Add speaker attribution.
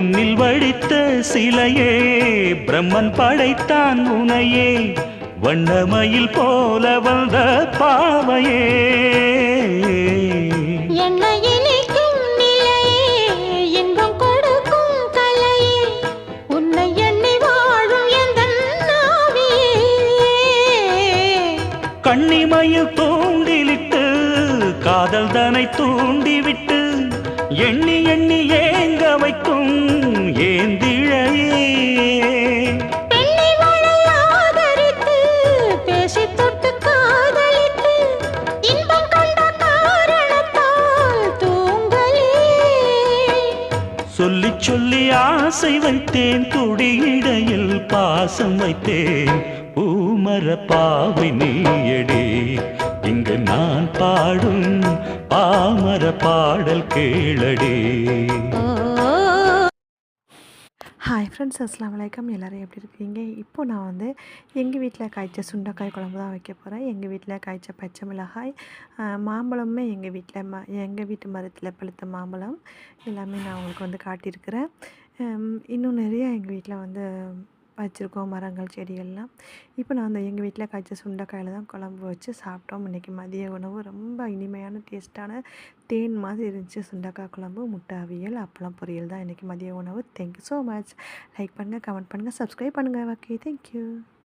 Speaker 1: பொன்னில் வடித்த சிலையே பிரம்மன் படைத்தான் உனையே வண்ணமயில் போல வந்த பாவையே கண்ணிமையில் தூண்டிலிட்டு காதல் தனை தூண்டிவிட்டு எண்ணி எண்ணி ஏங்க வைக்கும் ஏந்திழையே சொல்லி சொல்லி ஆசை வைத்தேன் துடியிடையில் பாசம் வைத்தேன் பூமர பாவை நீயடி இங்கு நான் பாடும் பாமர பாடல் கேளடி.
Speaker 2: ஹாய் ஃப்ரெண்ட்ஸ், அஸ்ஸலாமு அலைக்கும். எல்லோரும் எப்படி இருக்கீங்க? இப்போ நான் வந்து எங்கள் வீட்டில் காய்ச்ச சுண்டைக்காய் குழம்பு தான் வைக்க போகிறேன். எங்கள் வீட்டில் காய்ச்ச பச்சை மிளகாய், மாம்பழமே எங்கள் வீட்டு மரத்தில் பழுத்த மாம்பழம் எல்லாமே நான் உங்களுக்கு வந்து காட்டியிருக்கிறேன். இன்னும் நிறையா எங்கள் வீட்டில் வந்து வச்சுருக்கோம் மரங்கள், செடிகள்லாம். இப்போ நான் அந்த எங்கள் வீட்டில் காய்ச்ச சுண்டைக்காயில் தான் குழம்பு வச்சு சாப்பிட்டோம். இன்றைக்கி மதிய உணவு ரொம்ப இனிமையான டேஸ்ட்டான தேன் மாதிரி இருந்துச்சு. சுண்டைக்காய் குழம்பு, முட்டை அவியல், அப்பளம் பொரியல் தான் இன்றைக்கி மதிய உணவு. Thank you so much. லைக் பண்ணுங்கள், கமெண்ட் பண்ணுங்கள், சப்ஸ்கிரைப் பண்ணுங்கள். Okay, thank you.